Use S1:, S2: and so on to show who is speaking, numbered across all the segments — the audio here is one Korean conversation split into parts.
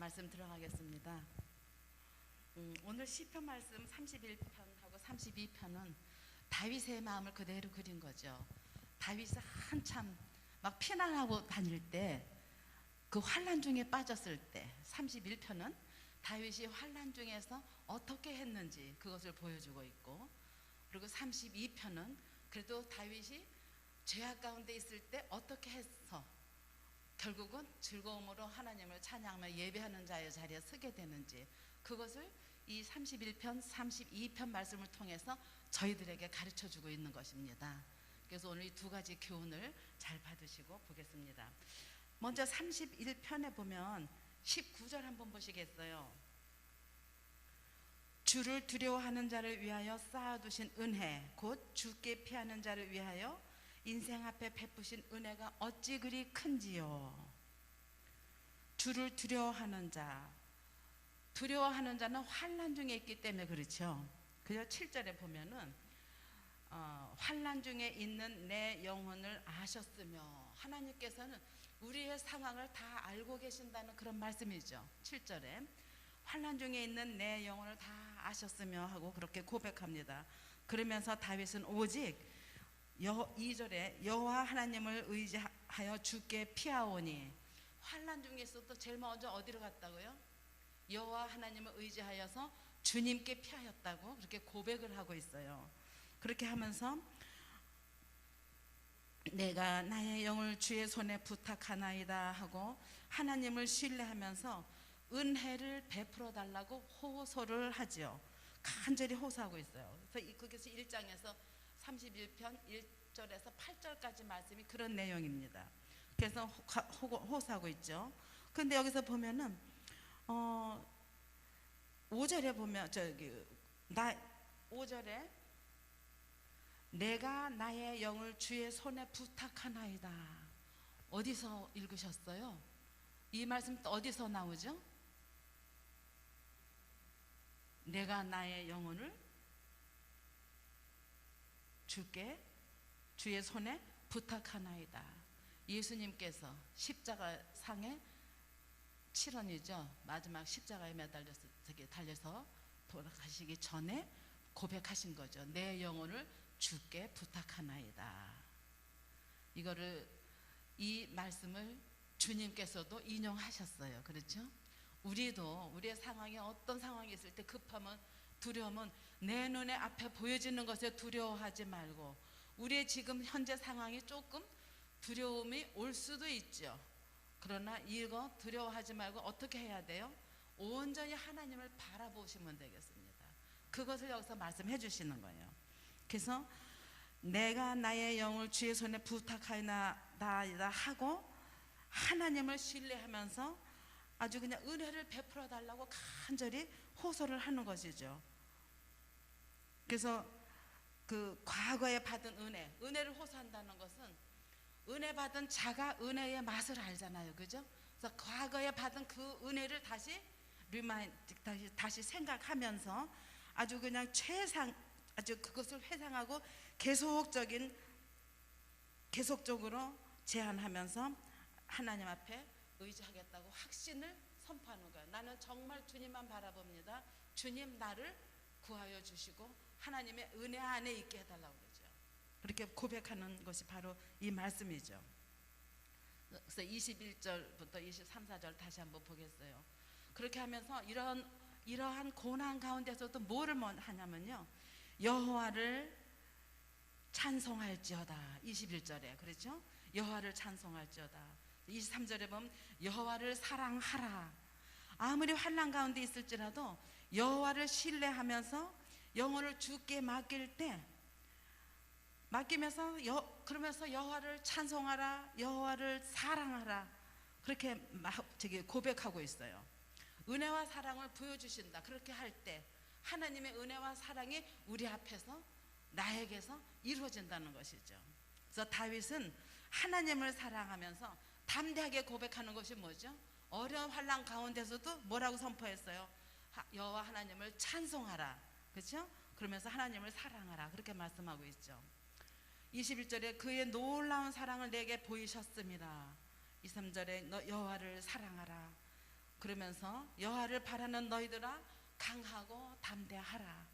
S1: 말씀 들어가겠습니다. 오늘 시편 말씀 31편하고 32편은 다윗의 마음을 그대로 그린 거죠. 다윗이 한참 막 피난하고 다닐 때, 그 환난 중에 빠졌을 때 31편은 다윗이 환난 중에서 어떻게 했는지 그것을 보여주고 있고, 그리고 32편은 그래도 다윗이 죄악 가운데 있을 때 어떻게 해서 결국은 즐거움으로 하나님을 찬양하며 예배하는 자의 자리에 서게 되는지, 그것을 이 31편, 32편 말씀을 통해서 저희들에게 가르쳐 주고 있는 것입니다. 그래서 오늘 이 두 가지 교훈을 잘 받으시고 보겠습니다. 먼저 31편에 보면 19절 한번 보시겠어요? 주를 두려워하는 자를 위하여 쌓아두신 은혜, 곧 주께 피하는 자를 위하여 인생 앞에 베푸신 은혜가 어찌 그리 큰지요. 주를 두려워하는 자, 두려워하는 자는 환난 중에 있기 때문에 그렇죠. 그래서 7절에 보면은 환난 중에 있는 내 영혼을 아셨으며, 하나님께서는 우리의 상황을 다 알고 계신다는 그런 말씀이죠. 7절에 환난 중에 있는 내 영혼을 다 아셨으며 하고 그렇게 고백합니다. 그러면서 다윗은 오직 2절에 여호와 하나님을 의지하여 주께 피하오니, 환난 중에서도 제일 먼저 어디로 갔다고요? 여호와 하나님을 의지하여서 주님께 피하였다고 그렇게 고백을 하고 있어요. 그렇게 하면서 내가 나의 영을 주의 손에 부탁하나이다 하고 하나님을 신뢰하면서 은혜를 베풀어 달라고 호소를 하죠. 간절히 호소하고 있어요. 그래서 거기서 1장에서 31편 1절에서 8절까지 말씀이 그런 내용입니다. 그래서 호소하고 있죠. 근데 여기서 보면은 5절에 보면 5절에 내가 나의 영을 주의 손에 부탁하나이다. 어디서 읽으셨어요? 이 말씀 어디서 나오죠? 내가 나의 영혼을 주께 주의 손에 부탁하나이다. 예수님께서 십자가 상에 7원이죠. 마지막 십자가에 달려서 돌아가시기 전에 고백하신 거죠. 내 영혼을 주께 부탁하나이다. 이 말씀을 주님께서도 인용하셨어요. 그렇죠? 우리도 우리의 상황이 어떤 상황이 있을 때 급하면, 두려움은 내 눈에 앞에 보여지는 것에 두려워하지 말고, 우리의 지금 현재 상황이 조금 두려움이 올 수도 있죠. 그러나 이거 두려워하지 말고 어떻게 해야 돼요? 온전히 하나님을 바라보시면 되겠습니다. 그것을 여기서 말씀해 주시는 거예요. 그래서 내가 나의 영을 주의 손에 부탁하나이다 하고 하나님을 신뢰하면서 아주 그냥 은혜를 베풀어 달라고 간절히 호소를 하는 것이죠. 그래서 그 과거에 받은 은혜를 호소한다는 것은, 은혜 받은 자가 은혜의 맛을 알잖아요. 그죠? 그래서 과거에 받은 그 은혜를 다시 생각하면서 아주 그냥 아주 그것을 회상하고 계속적으로 제안하면서 하나님 앞에 의지하겠다고 확신을 선포하는 거예요. 나는 정말 주님만 바라봅니다. 주님 나를 구하여 주시고 하나님의 은혜 안에 있게 해달라고 그러죠. 그렇게 고백하는 것이 바로 이 말씀이죠. 그래서 21절부터 23, 4절 다시 한번 보겠어요. 그렇게 하면서 이러한 고난 가운데서도 뭐를 하냐면요, 여호와를 찬송할지어다. 21절에 그렇죠? 여호와를 찬송할지어다. 23절에 보면 여호와를 사랑하라. 아무리 환난 가운데 있을지라도 여호와를 신뢰하면서 영혼을 주께 맡기면서 그러면서 여호와를 찬송하라, 여호와를 사랑하라, 그렇게 고백하고 있어요. 은혜와 사랑을 보여주신다. 그렇게 할 때 하나님의 은혜와 사랑이 우리 앞에서 나에게서 이루어진다는 것이죠. 그래서 다윗은 하나님을 사랑하면서 담대하게 고백하는 것이 뭐죠? 어려운 환난 가운데서도 뭐라고 선포했어요? 여호와 하나님을 찬송하라. 그렇죠? 그러면서 하나님을 사랑하라. 그렇게 말씀하고 있죠. 21절에 그의 놀라운 사랑을 내게 보이셨습니다. 23절에 너 여호와를 사랑하라. 그러면서 여호와를 바라는 너희들아 강하고 담대하라.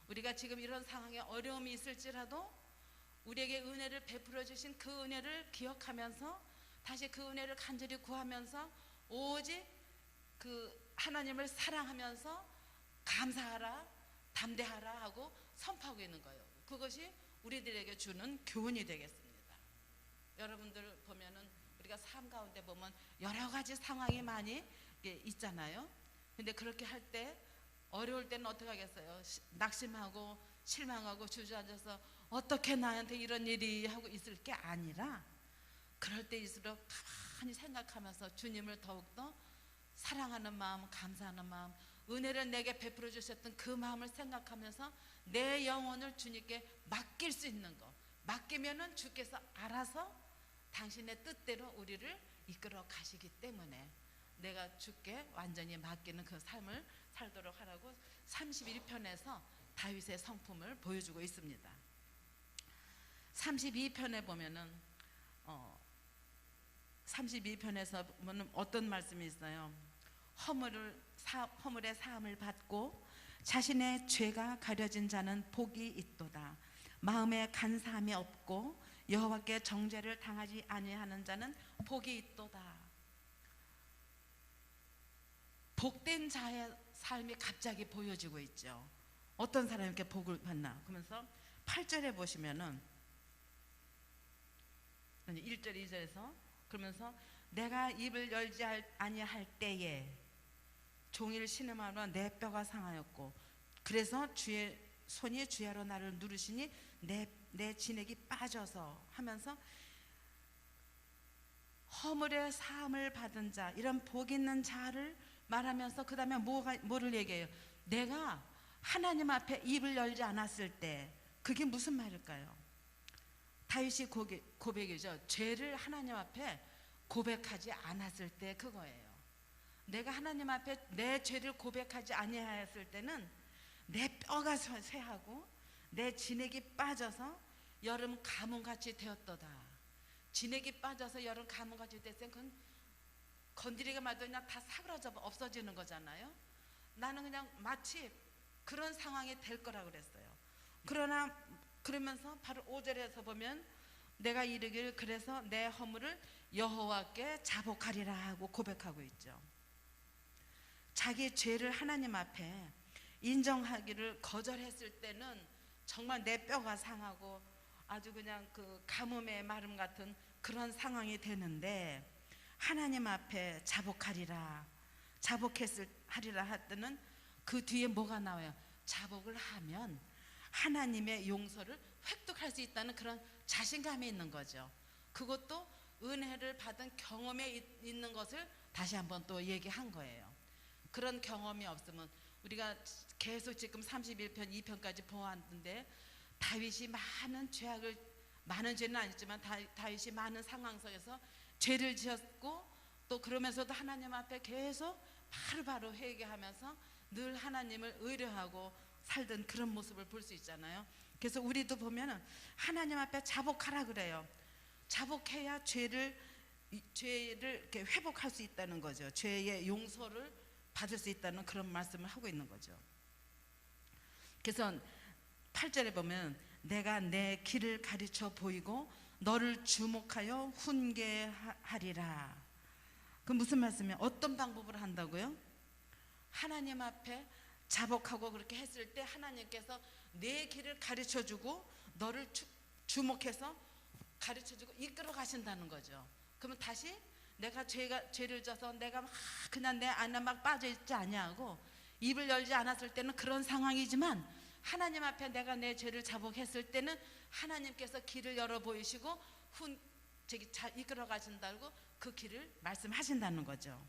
S1: 우리가 지금 이런 상황에 어려움이 있을지라도 우리에게 은혜를 베풀어 주신 그 은혜를 기억하면서 다시 그 은혜를 간절히 구하면서 오직 그 하나님을 사랑하면서 감사하라, 담대하라 하고 선포하고 있는 거예요. 그것이 우리들에게 주는 교훈이 되겠습니다. 여러분들 보면은 우리가 삶 가운데 보면 여러 가지 상황이 많이 있잖아요. 근데 그렇게 할 때 어려울 때는 어떻게 하겠어요? 낙심하고 실망하고 주저앉아서 어떻게 나한테 이런 일이 하고 있을 게 아니라 그럴 때일수록 가만히 생각하면서 주님을 더욱더 사랑하는 마음, 감사하는 마음, 은혜를 내게 베풀어 주셨던 그 마음을 생각하면서 내 영혼을 주님께 맡길 수 있는 것, 맡기면은 주께서 알아서 당신의 뜻대로 우리를 이끌어 가시기 때문에 내가 주께 완전히 맡기는 그 삶을 살도록 하라고 31편에서 다윗의 성품을 보여주고 있습니다. 32편에 보면은 32편에서 보면 어떤 말씀이 있어요? 허물의 사함을 받고 자신의 죄가 가려진 자는 복이 있도다. 마음에 간사함이 없고 여호와께 정죄를 당하지 아니하는 자는 복이 있도다. 복된 자의 삶이 갑자기 보여지고 있죠. 어떤 사람이 이렇게 복을 받나? 그러면서 8절에 보시면은 1절 2절에서 그러면서 내가 입을 열지 아니할 때에 종일 신음하며 내 뼈가 상하였고 그래서 주의 손이 주야로 나를 누르시니 내 진액이 빠져서 하면서 허물의 사함을 받은 자, 이런 복 있는 자를 말하면서 그 다음에 뭐를 얘기해요? 내가 하나님 앞에 입을 열지 않았을 때, 그게 무슨 말일까요? 다윗이 고백이죠. 죄를 하나님 앞에 고백하지 않았을 때 그거예요. 내가 하나님 앞에 내 죄를 고백하지 아니하였을 때는 내 뼈가 쇠하고 내 진액이 빠져서 여름 가뭄같이 되었도다. 진액이 빠져서 여름 가뭄같이 됐으면 그건 건드리기만 해도 그냥 다 사그라져 없어지는 거잖아요. 나는 그냥 마치 그런 상황이 될 거라고 그랬어요. 그러면서 바로 5절에서 보면 내가 이르기를 그래서 내 허물을 여호와께 자복하리라 하고 고백하고 있죠. 자기 죄를 하나님 앞에 인정하기를 거절했을 때는 정말 내 뼈가 상하고 아주 그냥 그 가뭄의 마름 같은 그런 상황이 되는데, 하나님 앞에 자복하리라 할 때는 그 뒤에 뭐가 나와요? 자복을 하면 하나님의 용서를 획득할 수 있다는 그런 자신감이 있는 거죠. 그것도 은혜를 받은 경험에 있는 것을 다시 한번 또 얘기한 거예요. 그런 경험이 없으면 우리가 계속 지금 31편 2편까지 보았는데 다윗이 많은 죄는 아니지만 다윗이 많은 상황 속에서 죄를 지었고 또 그러면서도 하나님 앞에 계속 바로바로 회개하면서 늘 하나님을 의뢰하고 살던 그런 모습을 볼 수 있잖아요. 그래서 우리도 보면은 하나님 앞에 자복하라 그래요. 자복해야 죄를 이렇게 회복할 수 있다는 거죠. 죄의 용서를 받을 수 있다는 그런 말씀을 하고 있는 거죠. 그래서 8절에 보면 내가 내 길을 가르쳐 보이고 너를 주목하여 훈계하리라. 그 무슨 말씀이에요? 어떤 방법으로 한다고요? 하나님 앞에 자복하고 그렇게 했을 때 하나님께서 내 길을 가르쳐주고 너를 주목해서 가르쳐주고 이끌어 가신다는 거죠. 그러면 다시 내가 죄를 져서 내가 막 그냥 내 안에 막 빠져있지 아니하고 입을 열지 않았을 때는 그런 상황이지만 하나님 앞에 내가 내 죄를 자복했을 때는 하나님께서 길을 열어 보이시고 이끌어 가신다고 그 길을 말씀하신다는 거죠.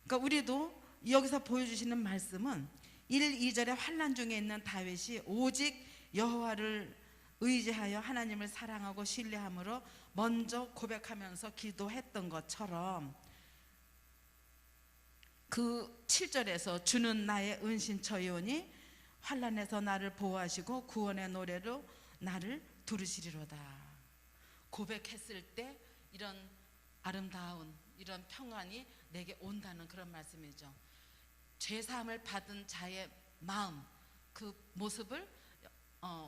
S1: 그러니까 우리도 여기서 보여주시는 말씀은 1, 2절의 환난 중에 있는 다윗이 오직 여호와를 의지하여 하나님을 사랑하고 신뢰함으로 먼저 고백하면서 기도했던 것처럼 그 7절에서 주는 나의 은신처이오니 환난에서 나를 보호하시고 구원의 노래로 나를 부르시리로다. 고백했을 때 이런 아름다운 이런 평안이 내게 온다는 그런 말씀이죠. 죄사함을 받은 자의 마음, 그 모습을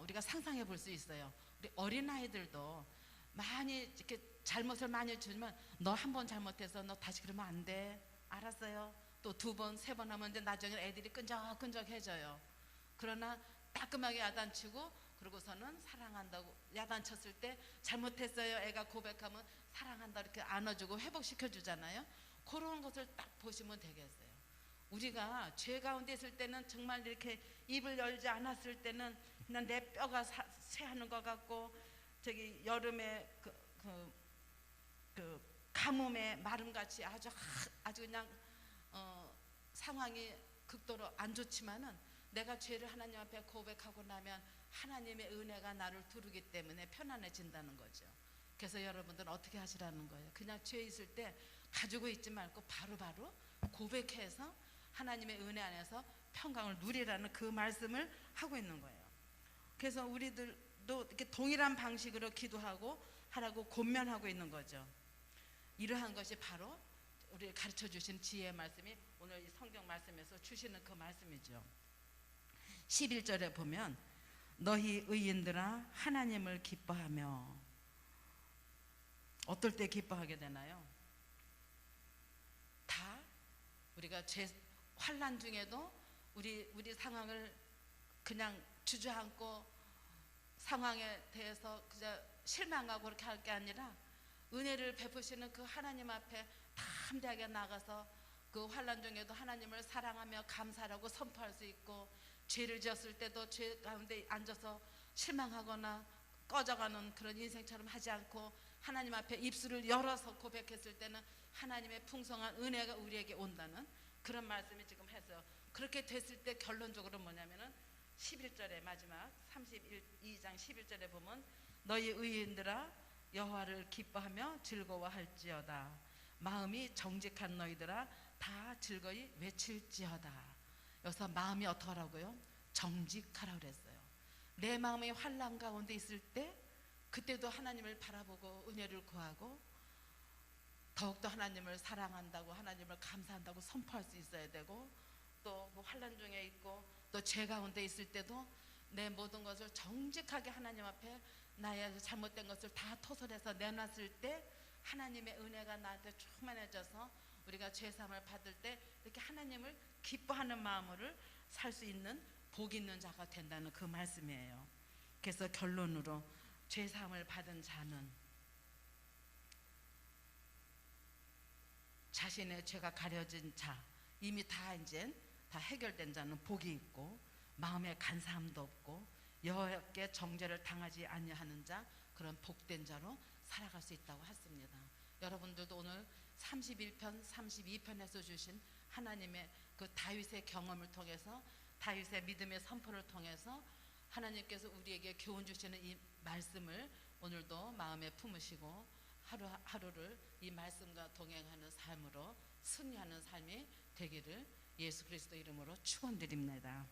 S1: 우리가 상상해 볼 수 있어요. 우리 어린아이들도 많이 이렇게 잘못을 많이 주면 너 한 번 잘못해서 너 다시 그러면 안 돼, 알았어요. 또 두 번, 세 번 하면 이제 나중에 애들이 끈적끈적해져요. 그러나 따끔하게 야단치고 그러고서는 사랑한다고 야단쳤을 때 잘못했어요 애가 고백하면 사랑한다 이렇게 안아주고 회복시켜 주잖아요. 그런 것을 딱 보시면 되겠어요. 우리가 죄 가운데 있을 때는 정말 이렇게 입을 열지 않았을 때는 그냥 내 뼈가 쇠하는 것 같고, 저기 여름에 그 가뭄에 마름같이 아주 그냥 상황이 극도로 안 좋지만은 내가 죄를 하나님 앞에 고백하고 나면 하나님의 은혜가 나를 두르기 때문에 편안해진다는 거죠. 그래서 여러분들은 어떻게 하시라는 거예요? 그냥 죄 있을 때 가지고 있지 말고 바로바로 고백해서 하나님의 은혜 안에서 평강을 누리라는 그 말씀을 하고 있는 거예요. 그래서 우리들도 이렇게 동일한 방식으로 기도하고 하라고 권면하고 있는 거죠. 이러한 것이 바로 우리를 가르쳐 주신 지혜의 말씀이 오늘 이 성경 말씀에서 주시는 그 말씀이죠. 11절에 보면 너희 의인들아 하나님을 기뻐하며, 어떨 때 기뻐하게 되나요? 다 우리가 환난 중에도 우리 상황을 그냥 주저앉고 상황에 대해서 그저 실망하고 그렇게 할 게 아니라 은혜를 베푸시는 그 하나님 앞에 담대하게 나가서 그 환난 중에도 하나님을 사랑하며 감사하고 선포할 수 있고, 죄를 지었을 때도 죄 가운데 앉아서 실망하거나 꺼져가는 그런 인생처럼 하지 않고 하나님 앞에 입술을 열어서 고백했을 때는 하나님의 풍성한 은혜가 우리에게 온다는 그런 말씀이 지금 해서, 그렇게 됐을 때 결론적으로 뭐냐면은 11절에 마지막 32장 11절에 보면 너희 의인들아 여호와를 기뻐하며 즐거워할지어다. 마음이 정직한 너희들아 다 즐거이 외칠지어다. 여기서 마음이 어떡하라고요? 정직하라고 그랬어요. 내 마음이 환난 가운데 있을 때 그때도 하나님을 바라보고 은혜를 구하고 더욱더 하나님을 사랑한다고 하나님을 감사한다고 선포할 수 있어야 되고, 또 뭐 환난 중에 있고 또 죄 가운데 있을 때도 내 모든 것을 정직하게 하나님 앞에 나의 잘못된 것을 다 토설해서 내놨을 때 하나님의 은혜가 나한테 충만해져서 우리가 죄사함을 받을 때 이렇게 하나님을 기뻐하는 마음으로 살 수 있는 복 있는 자가 된다는 그 말씀이에요. 그래서 결론으로 죄사함을 받은 자는 자신의 죄가 가려진 자, 이미 다 이제 다 해결된 자는 복이 있고 마음에 간사함도 없고 여호와께 정죄를 당하지 아니하는 자, 그런 복된 자로 살아갈 수 있다고 했습니다. 여러분들도 오늘 31편 32편에서 주신 하나님의 그 다윗의 경험을 통해서, 다윗의 믿음의 선포를 통해서 하나님께서 우리에게 교훈 주시는 이 말씀을 오늘도 마음에 품으시고 하루하루를 이 말씀과 동행하는 삶으로 승리하는 삶이 되기를 예수 그리스도 이름으로 축원드립니다.